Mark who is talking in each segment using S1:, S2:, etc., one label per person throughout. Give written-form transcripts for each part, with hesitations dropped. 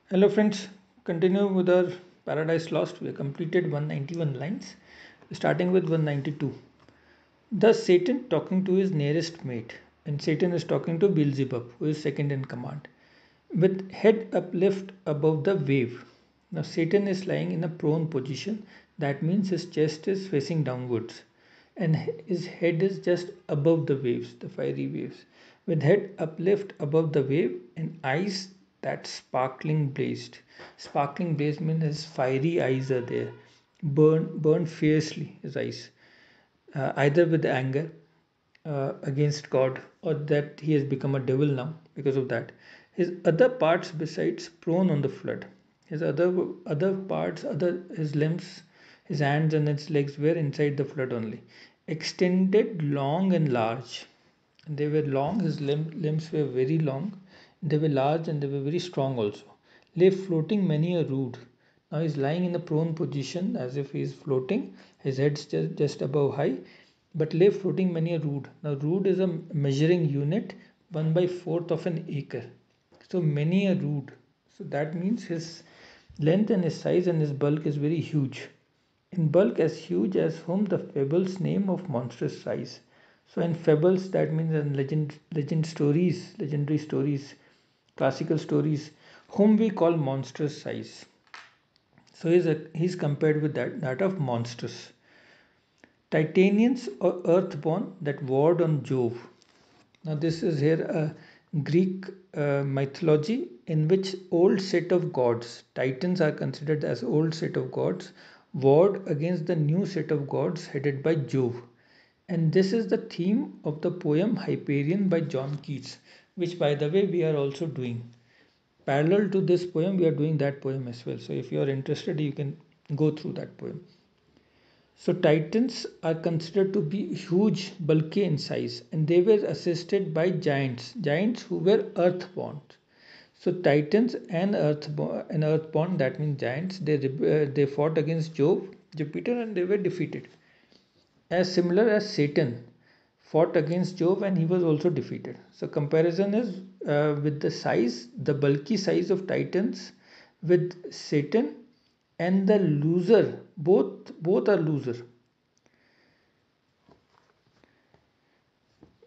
S1: Hello friends, continue with our Paradise Lost. We have completed 191 lines, starting with 192. Thus Satan talking to his nearest mate, and Satan is talking to Beelzebub, who is second in command, with head uplift above the wave. Now Satan is lying in a prone position, that means his chest is facing downwards, and his head is just above the waves, the fiery waves, with head uplift above the wave and eyes that sparkling blazed means his fiery eyes are there, burn fiercely his eyes, either with anger against God, or that he has become a devil now because of that. His other parts besides prone on the flood. His other parts, other his limbs, his hands and his legs were inside the flood only, extended long and large. And they were long. His limbs were very long. They were large and they were very strong also. Lay floating many a rood. Now he's lying in a prone position as if he is floating. His head's just above high, but lay floating many a rood. Now rood is a measuring unit, 1 by 4th of an acre. So many a rood. So that means his length and his size and his bulk is very huge. In bulk as huge as whom the fables name of monstrous size. So in fables, that means in legendary stories, classical stories, whom we call monstrous size. So he's compared with that of monstrous. Titanians or earthborn that warred on Jove. Now this is here a Greek mythology in which old set of gods, Titans are considered as old set of gods, warred against the new set of gods headed by Jove. And this is the theme of the poem Hyperion by John Keats, which by the way we are also doing. Parallel to this poem, we are doing that poem as well. So if you are interested, you can go through that poem. So Titans are considered to be huge, bulky in size, and they were assisted by giants who were earthborn. So Titans and earthborn, that means giants, they fought against Jupiter, and they were defeated. As similar as Satan fought against Jove and he was also defeated. So comparison is with the bulky size of Titans with Satan and the loser. Both are loser.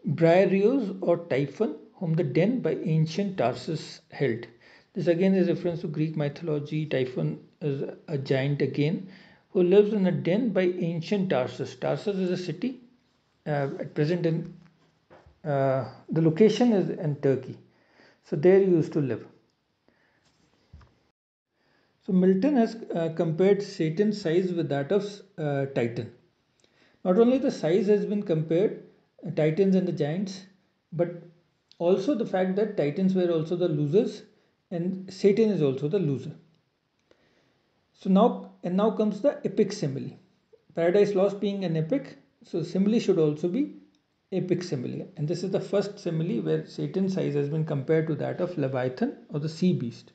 S1: Briareus or Typhon, whom the den by ancient Tarsus held. This again is reference to Greek mythology. Typhon is a giant again who lives in a den by ancient Tarsus. Tarsus is a city at present in the location is in Turkey. So there he used to live. So Milton has compared Satan's size with that of Titan. Not only the size has been compared, Titans and the giants, but also the fact that Titans were also the losers and Satan is also the loser. So now comes the epic simile. Paradise Lost being an epic, so simile should also be epic simile. And this is the first simile where Satan's size has been compared to that of Leviathan or the sea beast,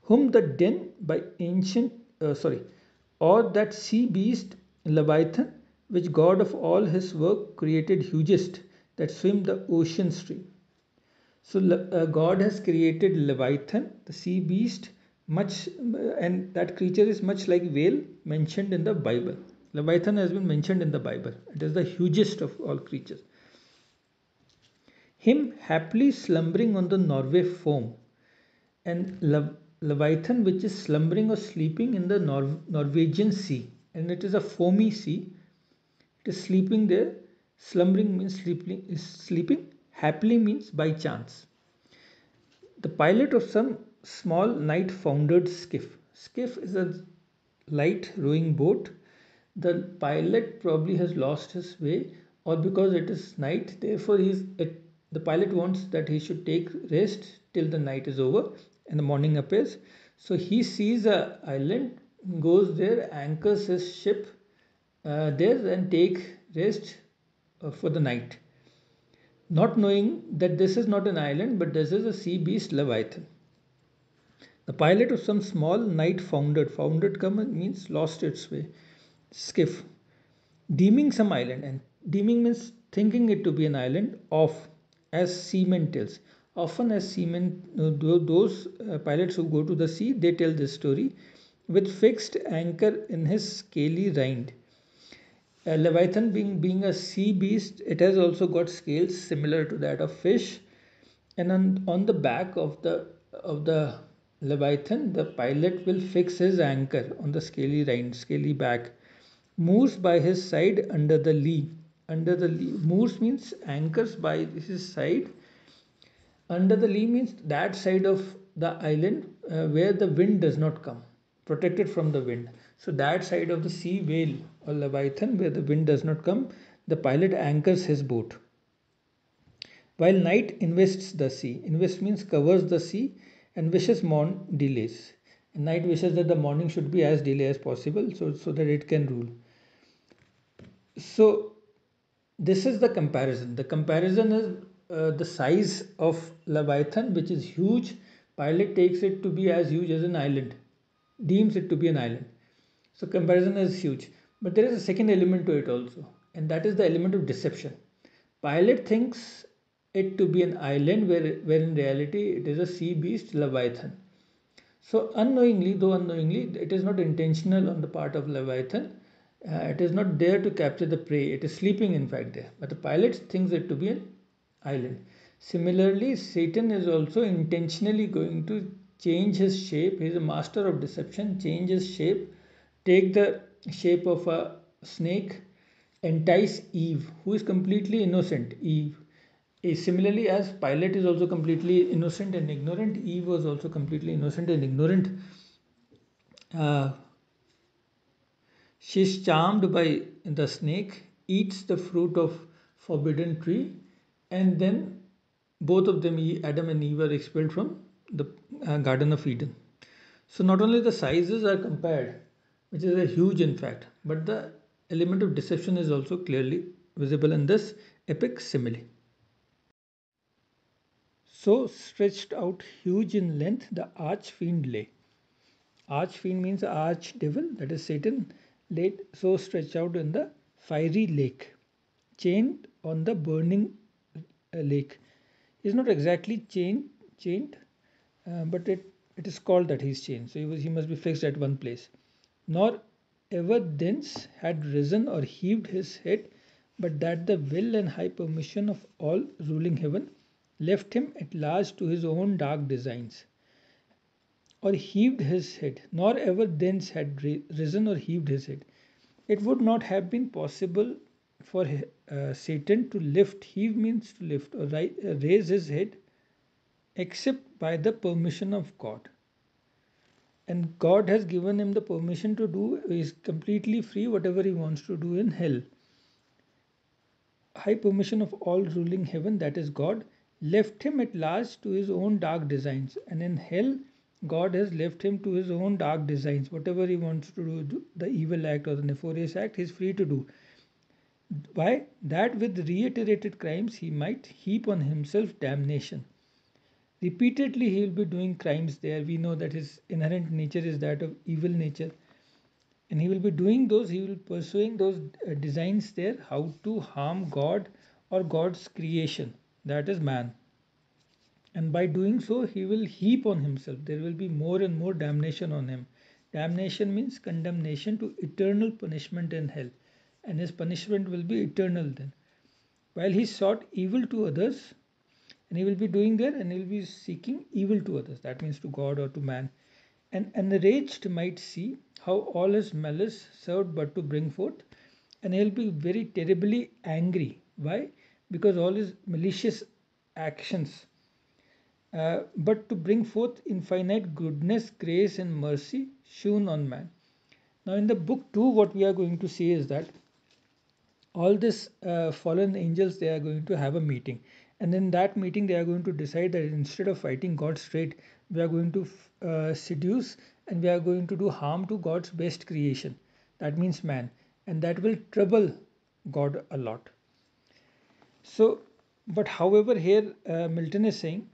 S1: whom the den by ancient, sorry, or that sea beast Leviathan, which God of all his work created hugest, that swim the ocean stream. So God has created Leviathan, the sea beast, much, and that creature is much like whale mentioned in the Bible. Leviathan has been mentioned in the Bible. It is the hugest of all creatures. Him happily slumbering on the Norway foam, and Leviathan, which is slumbering or sleeping in the Norwegian Sea, and it is a foamy sea. It is sleeping there. Slumbering means sleeping. Is sleeping. Happily means by chance. The pilot of some small night foundered skiff. Skiff is a light rowing boat. The pilot probably has lost his way, or because it is night, therefore the pilot wants that he should take rest till the night is over and the morning appears. So he sees a island, goes there, anchors his ship there, and take rest for the night, not knowing that this is not an island but this is a sea beast Leviathan. The pilot of some small night foundered come means lost its way, skiff, deeming some island, and deeming means thinking it to be an island, of, as seaman tells, Often, as seamen, those pilots who go to the sea, they tell this story. With fixed anchor in his scaly rind. Leviathan being a sea beast, it has also got scales similar to that of fish. And on the back of the Leviathan, the pilot will fix his anchor on the scaly rind, scaly back. Moors by his side under the lee. Under the lee. Moors means anchors by his side. Under the lee means that side of the island where the wind does not come, protected from the wind. So that side of the sea whale or leviathan where the wind does not come, the pilot anchors his boat. While night invests the sea. Invest means covers the sea and wishes morn delays. And night wishes that the morning should be as delay as possible so that it can rule. So this is the comparison. The comparison is the size of Leviathan, which is huge. Pilot takes it to be as huge as an island, deems it to be an island. So comparison is huge. But there is a second element to it also, and that is the element of deception. Pilot thinks it to be an island where in reality it is a sea beast, Leviathan. So unknowingly, though unknowingly, it is not intentional on the part of Leviathan. It is not there to capture the prey. It is sleeping, in fact, there. But the pilot thinks it to be an island. Similarly, Satan is also intentionally going to change his shape. He is a master of deception. Change his shape, take the shape of a snake, entice Eve, who is completely innocent. Eve. Similarly, as Pilate is also completely innocent and ignorant, Eve was also completely innocent and ignorant. Uh, she's charmed by the snake, eats the fruit of forbidden tree, and then both of them, Adam and Eve, are expelled from the Garden of Eden. So not only the sizes are compared, which is a huge in fact, but the element of deception is also clearly visible in this epic simile. So stretched out huge in length, the arch-fiend lay. Arch-fiend means arch-devil, that is Satan, laid so stretched out in the fiery lake, chained on the burning lake. He's not exactly chained, but it is called that he's chained. So he must be fixed at one place. Nor ever thence had risen or heaved his head, but that the will and high permission of all ruling heaven left him at last to his own dark designs, or heaved his head, nor ever thence had risen or heaved his head. It would not have been possible for Satan to lift, heave means to lift, or raise his head, except by the permission of God. And God has given him the permission to do, he is completely free whatever he wants to do in hell. High permission of all ruling heaven, that is God, left him at last to his own dark designs. And in hell, God has left him to his own dark designs. Whatever he wants to do, the evil act or the nefarious act, he is free to do. Why? That with reiterated crimes he might heap on himself damnation. Repeatedly he will be doing crimes there. We know that his inherent nature is that of evil nature. And he will be doing those, he will pursuing those designs there, how to harm God or God's creation, that is man. And by doing so, he will heap on himself. There will be more and more damnation on him. Damnation means condemnation to eternal punishment in hell. And his punishment will be eternal then. While he sought evil to others, and he will be doing there and he will be seeking evil to others. That means to God or to man. And enraged might see how all his malice served but to bring forth, and he'll be very terribly angry. Why? Because all his malicious actions, but to bring forth infinite goodness, grace, and mercy shown on man. Now, in the book 2, what we are going to see is that all these fallen angels, they are going to have a meeting, and in that meeting they are going to decide that instead of fighting God straight, we are going to seduce, and we are going to do harm to God's best creation, that means man, and that will trouble God a lot. So but however here Milton is saying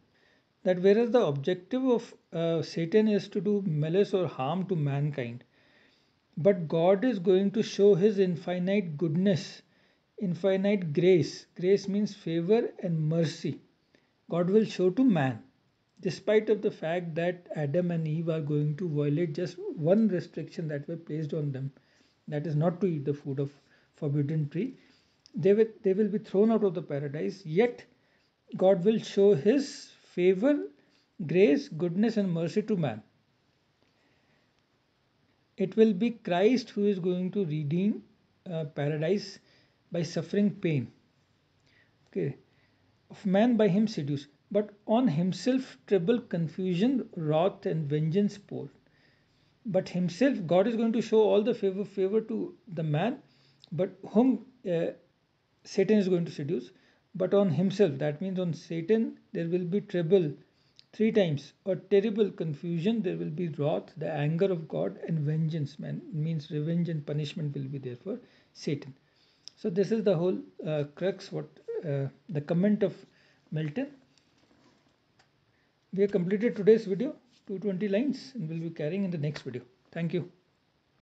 S1: that whereas the objective of Satan is to do malice or harm to mankind, but God is going to show his infinite goodness, infinite grace. Grace means favor and mercy. God will show to man, despite of the fact that Adam and Eve are going to violate just one restriction that were placed on them, that is not to eat the fruit of forbidden tree. They will be thrown out of the paradise, yet God will show his favor, grace, goodness, and mercy to man. It will be Christ who is going to redeem paradise by suffering pain. Okay, of man by him seduced, but on himself trouble, confusion, wrath, and vengeance poured. But himself, God is going to show all the favor to the man, but whom Satan is going to seduce. But on himself, that means on Satan, there will be trouble three times, or terrible confusion. There will be wrath, the anger of God, and vengeance. Man means revenge and punishment will be there for Satan. So this is the whole crux. What the comment of Milton. We have completed today's video, 220 lines, and we'll be carrying in the next video. Thank you.